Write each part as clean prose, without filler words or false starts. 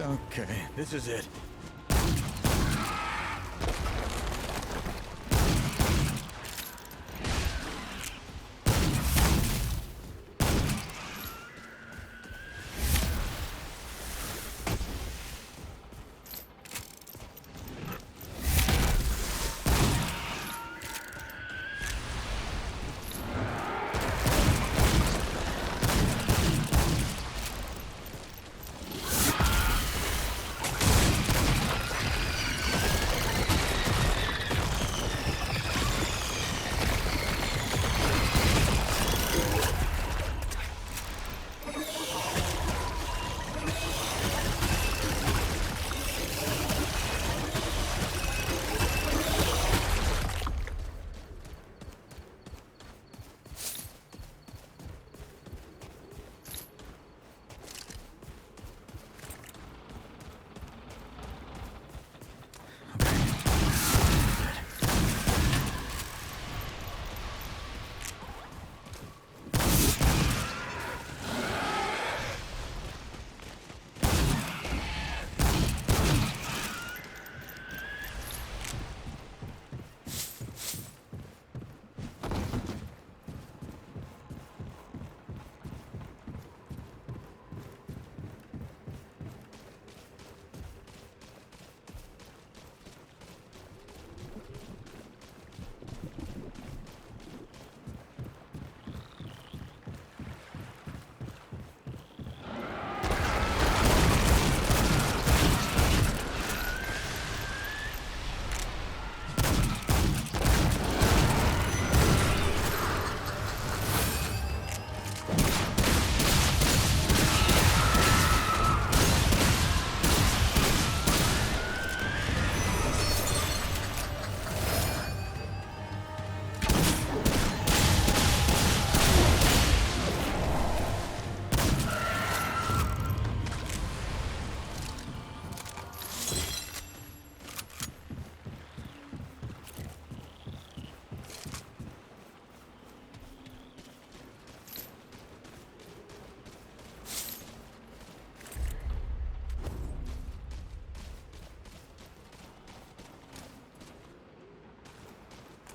Okay, this is it.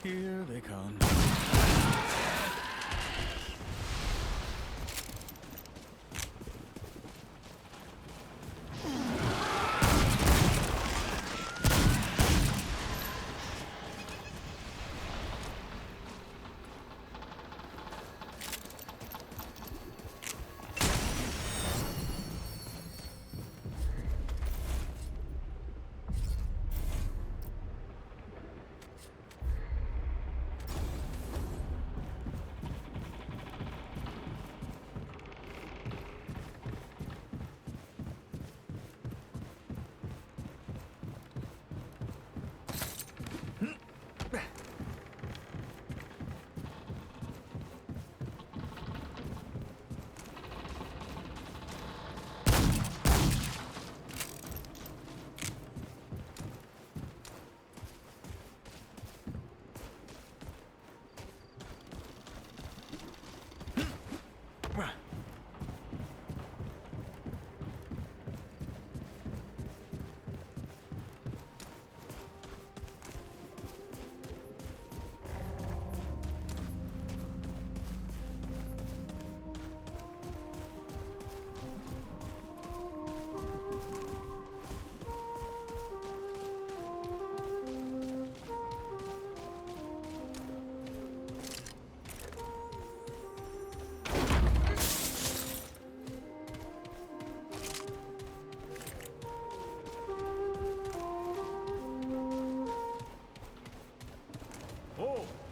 Here they come.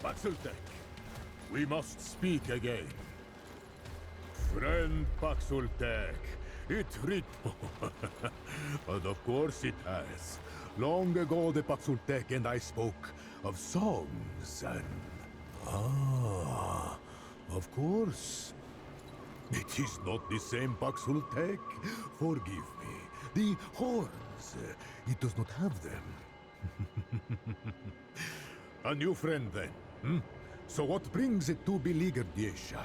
Paxultek, we must speak again. Friend Paxultek, it but of course it has. Long ago the Paxultek and I spoke of songs and... Ah, of course. It is not the same Paxultek. Forgive me. The horns, it does not have them. A new friend then, hmm? So what brings it to beleaguered Yesha?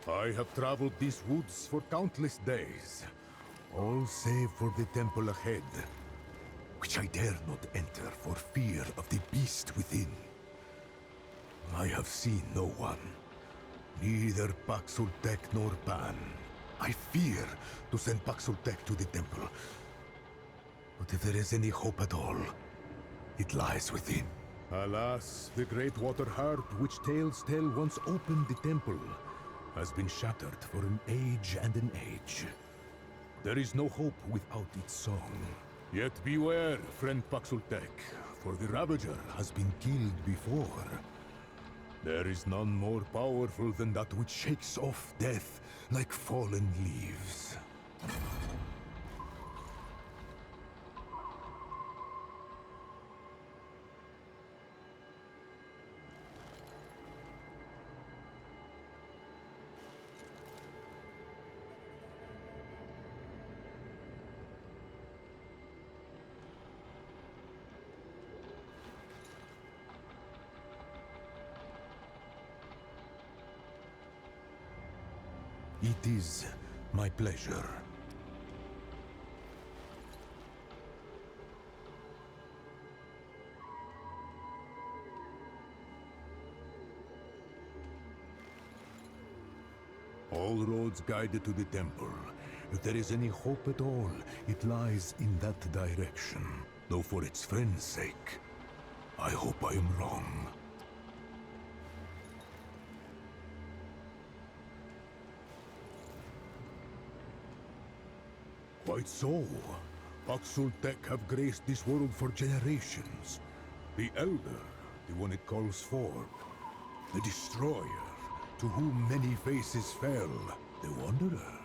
I have traveled these woods for countless days, all save for the temple ahead, which I dare not enter for fear of the beast within. I have seen no one, neither Paxultek nor Pan. I fear to send Paxultek to the temple, but if there is any hope at all, it lies within. Alas, the great water heart which tales tell once opened the temple has been shattered for an age and an age. There is no hope without its song. Yet beware, friend Paxultek, for the Ravager has been killed before. There is none more powerful than that which shakes off death like fallen leaves. It is my pleasure. All roads guided to the temple. If there is any hope at all, it lies in that direction. Though for its friend's sake, I hope I am wrong. Quite so. Paxultek have graced this world for generations. The Elder, the one it calls forth. The Destroyer, to whom many faces fell. The Wanderer,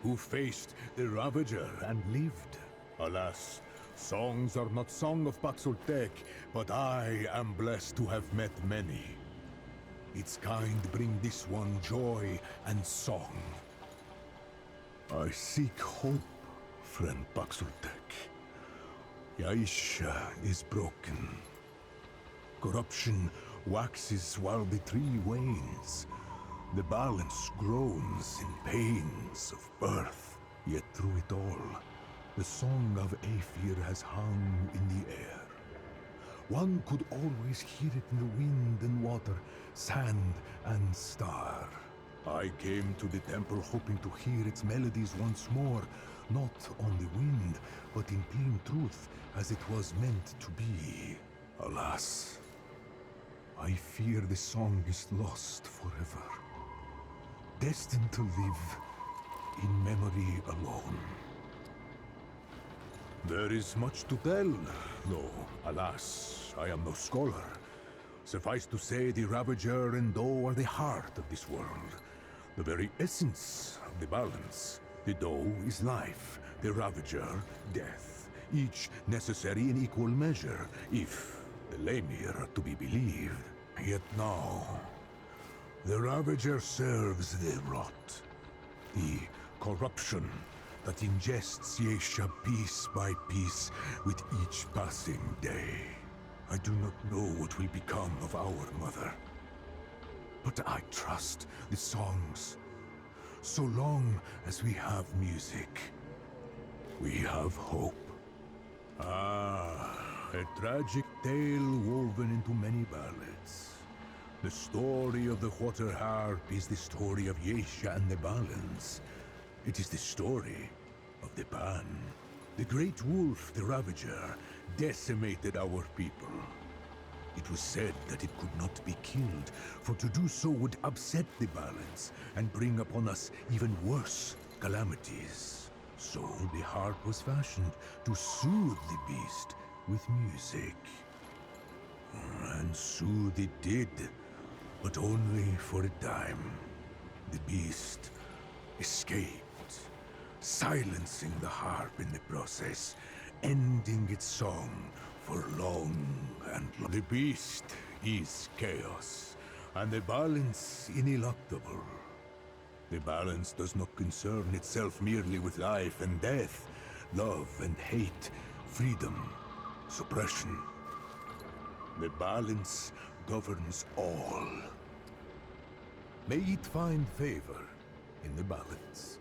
who faced the Ravager and lived. Alas, songs are not sung of Paxultek, but I am blessed to have met many. Its kind bring this one joy and song. I seek hope, friend Paxultek. Yaisha is broken. Corruption waxes while the tree wanes. The balance groans in pains of birth. Yet through it all, the song of Aether has hung in the air. One could always hear it in the wind and water, sand and star. I came to the temple hoping to hear its melodies once more, not on the wind, but in plain truth, as it was meant to be. Alas, I fear the song is lost forever, destined to live in memory alone. There is much to tell, though, alas, I am no scholar. Suffice to say, the Ravager and Doe are the heart of this world, the very essence of the balance. The Doe is life, the Ravager, death, each necessary in equal measure, if the Lemir are to be believed. Yet now, the Ravager serves the rot, the corruption that ingests Yesha piece by piece with each passing day. I do not know what will become of our mother, but I trust the songs. So long as we have music, we have hope. Ah, a tragic tale woven into many ballads. The story of the Water Harp is the story of Yesha and the Balance. It is the story of the Pan. The great wolf, the Ravager, decimated our people. It was said that it could not be killed, for to do so would upset the balance and bring upon us even worse calamities. So the harp was fashioned to soothe the beast with music. And soothe it did, but only for a time. The beast escaped, silencing the harp in the process, ending its song for long and long. The beast is chaos, and the balance ineluctable. The balance does not concern itself merely with life and death, love and hate, freedom, suppression. The balance governs all. May it find favor in the balance.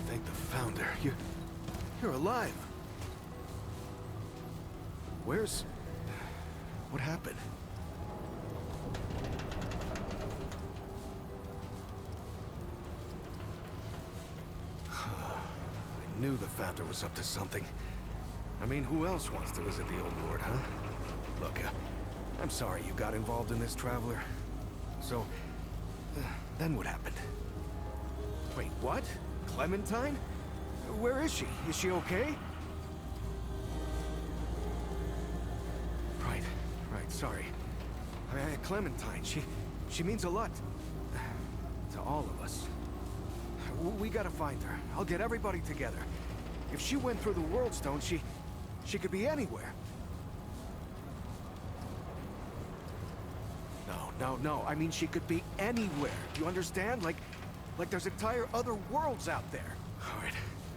Thank the Founder. You're alive. Where's... What happened? I knew the Founder was up to something. I mean, who else wants to visit the old Lord, huh? Look, I'm sorry you got involved in this, Traveler. So, then what happened? Wait, what? Clementine? Where is she? Is she okay? Right, sorry. Clementine, she means a lot to all of us. We gotta find her. I'll get everybody together. If she went through the World Stone, she could be anywhere. No. I mean, she could be anywhere. You understand? Like there's entire other worlds out there. All right.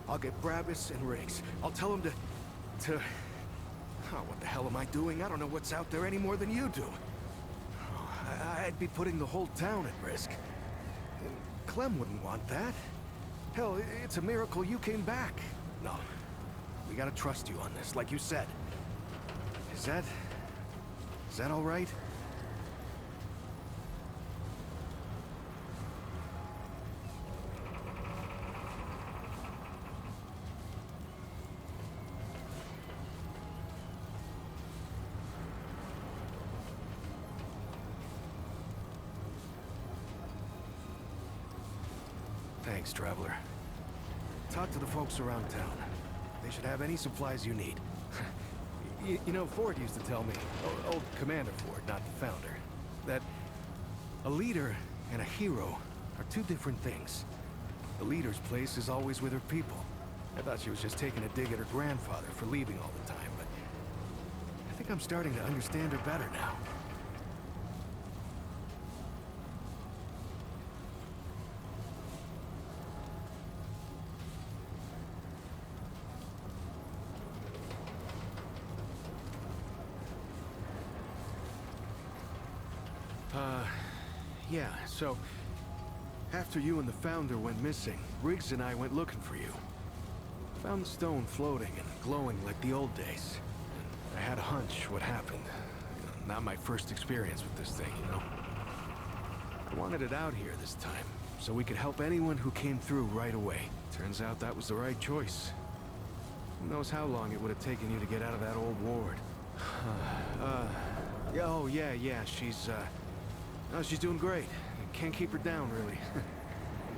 I'll get Brabus and Riggs. I'll tell them to... Oh, what the hell am I doing? I don't know what's out there any more than you do. Oh, I'd be putting the whole town at risk. Clem wouldn't want that. Hell, it's a miracle you came back. No. We gotta trust you on this, like you said. Is that all right? Thanks, Traveler. Talk to the folks around town. They should have any supplies you need. You know, Ford used to tell me, old Commander Ford, not the Founder, that a leader and a hero are two different things. The leader's place is always with her people. I thought she was just taking a dig at her grandfather for leaving all the time, but I think I'm starting to understand her better now. Yeah, so after you and the Founder went missing, Riggs and I went looking for you. Found the stone floating and glowing like the old days. I had a hunch what happened. Not my first experience with this thing, you know? I wanted it out here this time, so we could help anyone who came through right away. Turns out that was the right choice. Who knows how long it would have taken you to get out of that old ward. Yeah, she's doing great. Can't keep her down, really.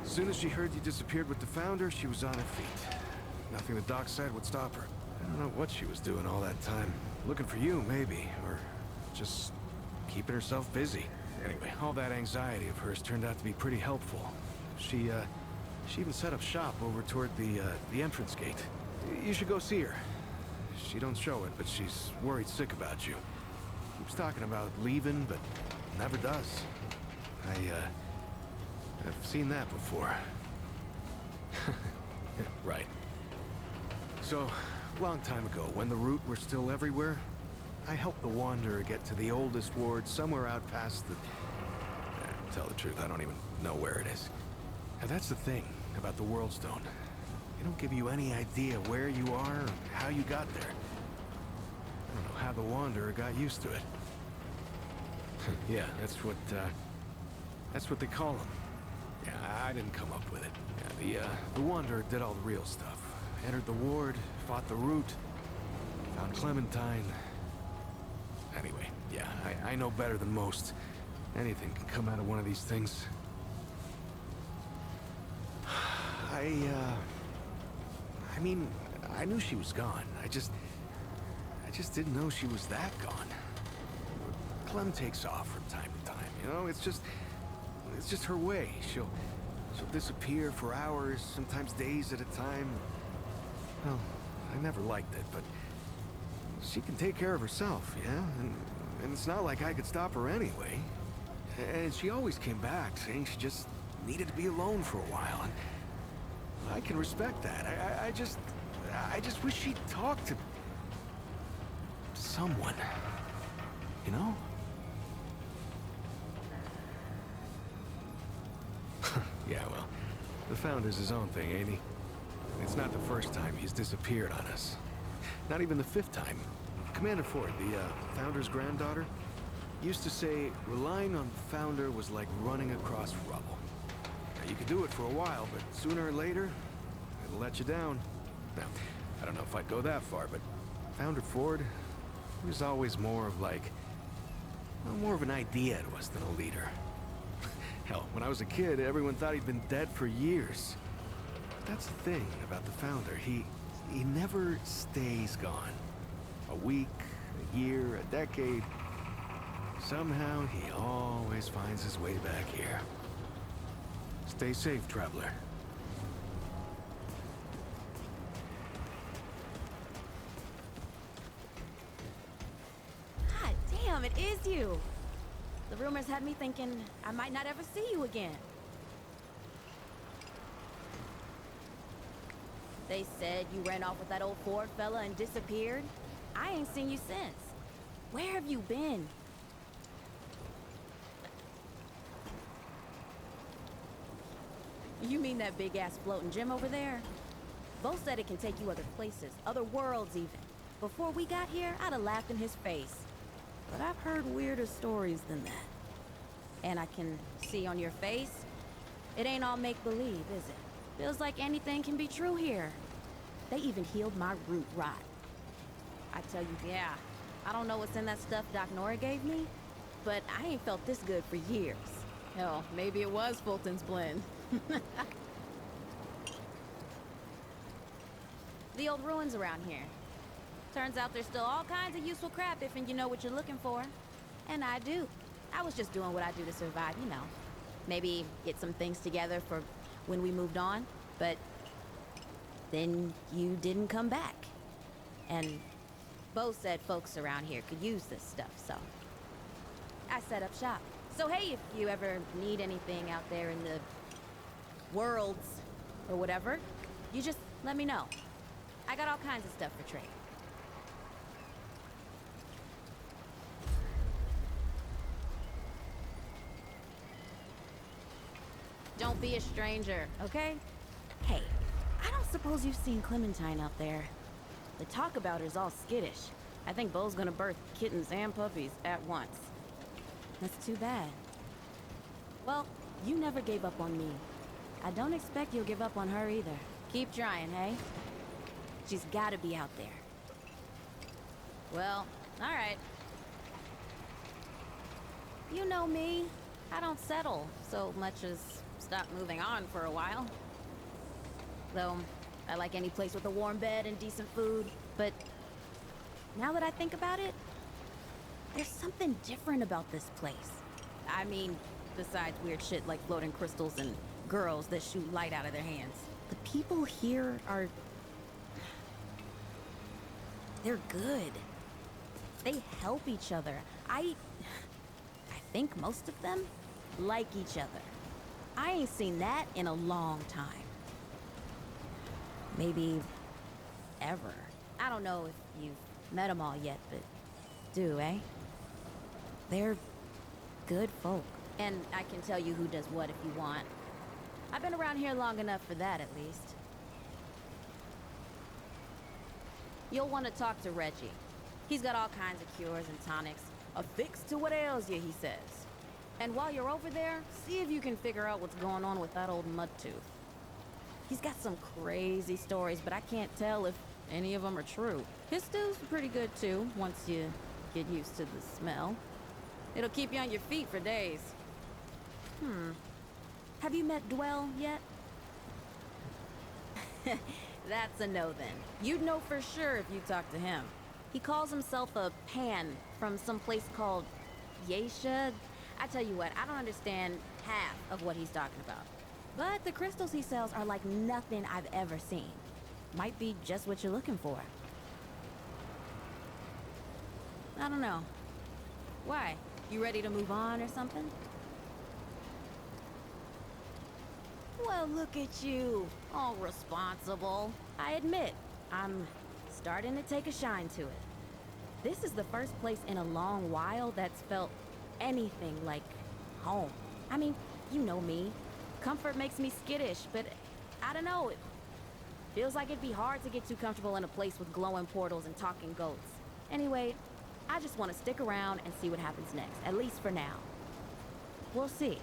As soon as she heard you disappeared with the Founder, she was on her feet. Nothing the doc said would stop her. I don't know what she was doing all that time. Looking for you, maybe, or just keeping herself busy. Anyway, all that anxiety of hers turned out to be pretty helpful. She even set up shop over toward the entrance gate. You should go see her. She don't show it, but she's worried sick about you. Keeps talking about leaving, but never does. I've seen that before. Right. So, long time ago, when the Root were still everywhere, I helped the Wanderer get to the oldest ward somewhere out past the... tell the truth, I don't even know where it is. And that's the thing about the World Stone. They don't give you any idea where you are or how you got there. I don't know how the Wanderer got used to it. Yeah, that's what they call them. Yeah, I didn't come up with it. Yeah, the Wanderer did all the real stuff. Entered the ward, fought the Root, found Clementine. Anyway, yeah, I know better than most. Anything can come out of one of these things. I mean, I knew she was gone. I just didn't know she was that gone. Clem takes off from time to time, you know? It's just her way. She'll disappear for hours, sometimes days at a time. Well, I never liked it, but she can take care of herself, yeah? And it's not like I could stop her anyway. And she always came back, saying she just needed to be alone for a while. And I can respect that. I just wish she'd talk to someone, you know? Yeah, well, the Founder's his own thing, ain't he? It's not the first time he's disappeared on us. Not even the fifth time. Commander Ford, the Founder's granddaughter, used to say relying on the Founder was like running across rubble. Now, you could do it for a while, but sooner or later, it'll let you down. Now, I don't know if I'd go that far, but Founder Ford, he was always more of like, well, more of an idea to us than a leader. Hell, when I was a kid, everyone thought he'd been dead for years. But that's the thing about the Founder. He never stays gone. A week, a year, a decade. Somehow, he always finds his way back here. Stay safe, traveler. God damn, it is you! The rumors had me thinking I might not ever see you again. They said you ran off with that old Ford fella and disappeared. I ain't seen you since. Where have you been? You mean that big-ass floating gym over there? Bo said it can take you other places, other worlds even. Before we got here, I'd have laughed in his face. But I've heard weirder stories than that. And I can see on your face, it ain't all make-believe, is it? Feels like anything can be true here. They even healed my root rot. I tell you, yeah, I don't know what's in that stuff Doc Nora gave me, but I ain't felt this good for years. Hell, maybe it was Fulton's blend. The old ruins around here. Turns out there's still all kinds of useful crap if you know what you're looking for. And I do. I was just doing what I do to survive, you know. Maybe get some things together for when we moved on, but then you didn't come back. And Bo said folks around here could use this stuff, so I set up shop. So hey, if you ever need anything out there in the worlds or whatever, you just let me know. I got all kinds of stuff for trade. Don't be a stranger, okay? Hey, I don't suppose you've seen Clementine out there. The talk about her's all skittish. I think Bo's gonna birth kittens and puppies at once. That's too bad. Well, you never gave up on me. I don't expect you'll give up on her either. Keep trying, hey? She's gotta be out there. Well, alright. You know me. I don't settle so much as stop moving on for a while. Though, I like any place with a warm bed and decent food, but now that I think about it, there's something different about this place. I mean, besides weird shit like floating crystals and girls that shoot light out of their hands. The people here are... they're good. They help each other. I think most of them like each other. I ain't seen that in a long time. Maybe ever. I don't know if you've met them all yet, but do, eh? They're good folk. And I can tell you who does what if you want. I've been around here long enough for that, at least. You'll want to talk to Reggie. He's got all kinds of cures and tonics. A fix to what ails you, he says. And while you're over there, see if you can figure out what's going on with that old Mudtooth. He's got some crazy stories, but I can't tell if any of them are true. His stew's pretty good, too, once you get used to the smell. It'll keep you on your feet for days. Have you met Dwell yet? That's a no, then. You'd know for sure if you talked to him. He calls himself a Pan from some place called Yeisha. I tell you what, I don't understand half of what he's talking about. But the crystals he sells are like nothing I've ever seen. Might be just what you're looking for. I don't know. Why? You ready to move on or something? Well, look at you. All responsible. I admit, I'm starting to take a shine to it. This is the first place in a long while that's felt anything like home. I mean, you know me. Comfort makes me skittish, but I don't know. It feels like it'd be hard to get too comfortable in a place with glowing portals and talking goats. Anyway, I just want to stick around and see what happens next, at least for now. We'll see.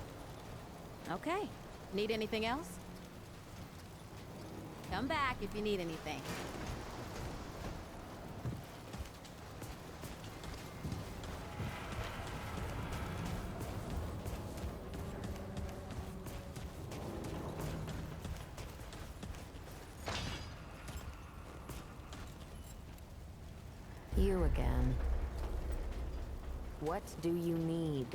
Okay. Need anything else? Come back if you need anything. You again. What do you need?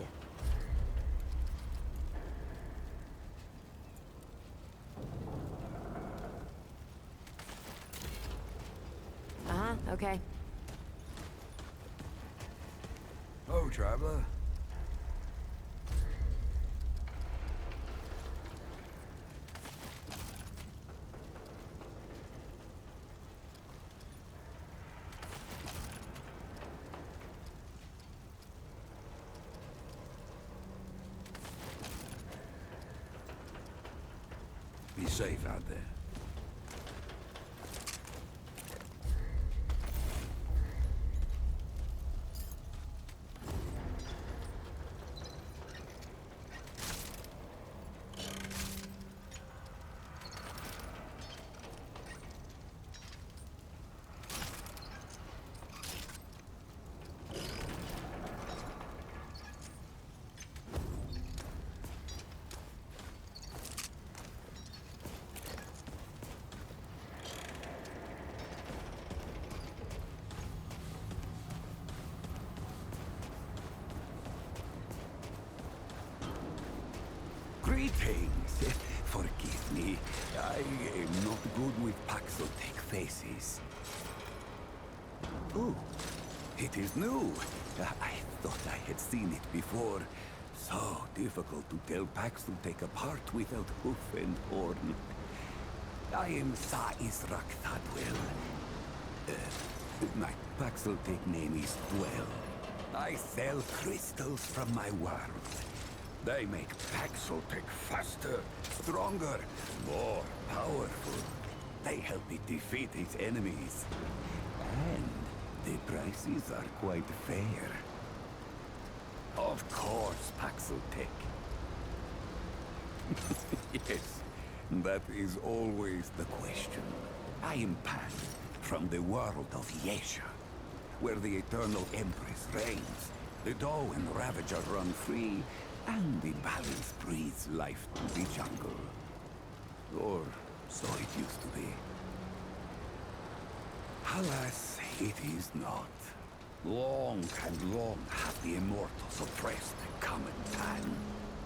Okay. Oh, traveler. Be safe out there. Greetings. Forgive me. I am not good with Paxotech faces. Oh, it is new. I thought I had seen it before. So difficult to tell Paxotech apart without hoof and horn. I am Sa Israk Thadwell. My Paxotech name is Dwell. I sell crystals from my world. They make Paxotech faster, stronger, more powerful. They help it defeat its enemies. And the prices are quite fair. Of course, Paxotech. Yes, that is always the question. I am Pan, from the world of Yesha, where the Eternal Empress reigns, the Doe and Ravager run free, and the balance breathes life to the jungle. Or so it used to be. Alas, it is not. Long and long have the Immortals oppressed the common Pan,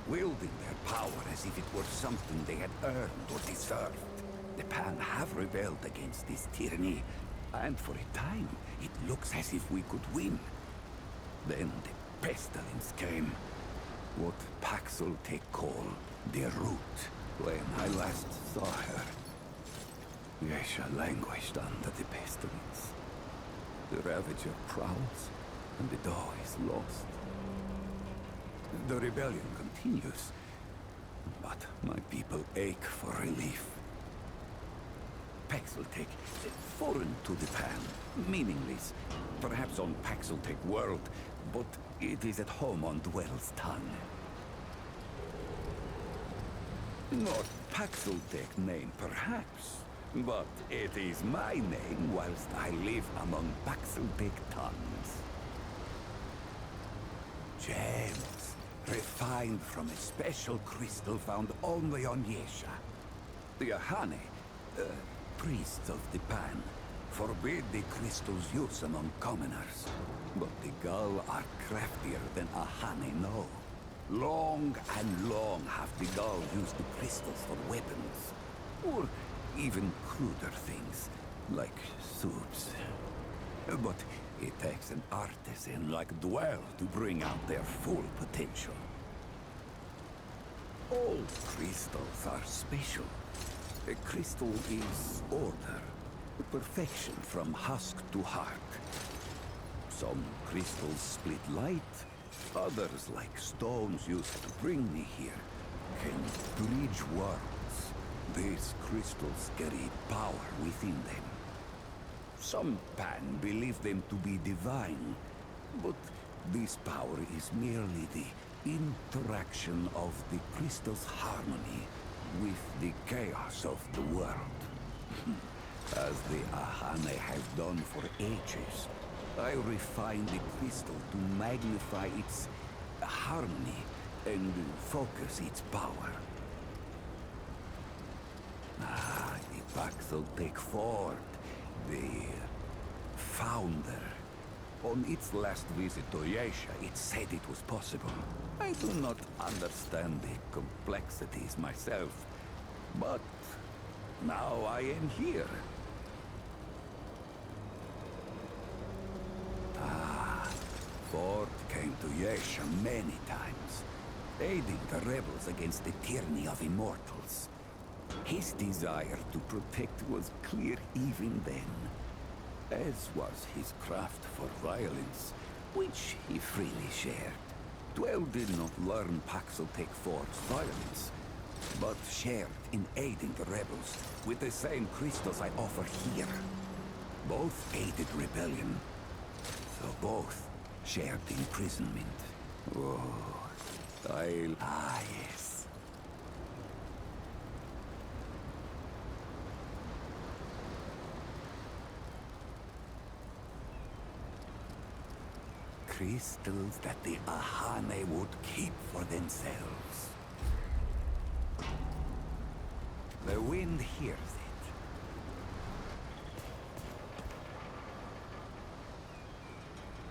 wielding their power as if it were something they had earned or deserved. The Pan have rebelled against this tyranny, and for a time, it looks as if we could win. Then the pestilence came. What Paxotech call the Root, when I last saw her. Yesha languished under the pestilence. The Ravager prowls, and the Doe is lost. The rebellion continues, but my people ache for relief. Paxotech, foreign to the Pan, meaningless, perhaps on Paxotech world, but it is at home on Dwell's tongue. Not Paxotech name, perhaps, but it is my name whilst I live among Paxotech tongues. Gems, refined from a special crystal found only on Yesha. The Ahane, priests of the Pan, forbid the crystal's use among commoners. But the Gull are craftier than Ahane know. Long and long have the Gull used the crystals for weapons. Or even cruder things, like soups. But it takes an artisan like Dwell to bring out their full potential. All crystals are special. A crystal is order, perfection from husk to heart. Some crystals split light, others, like stones used to bring me here, can bridge worlds. These crystals carry power within them. Some Pan believe them to be divine, but this power is merely the interaction of the crystal's harmony with the chaos of the world. As the Ahane have done for ages, I refine the crystal to magnify its harmony and focus its power. The Paxotech Ford, the founder. On its last visit to Yesha, it said it was possible. I do not understand the complexities myself, but now I am here. Ford came to Yesha many times, aiding the rebels against the tyranny of immortals. His desire to protect was clear even then, as was his craft for violence, which he freely shared. Dwell did not learn Paxotech Ford's violence, but shared in aiding the rebels with the same crystals I offer here. Both aided rebellion, so both shared imprisonment. Oh, yes. Crystals that the Ahane would keep for themselves. The wind hears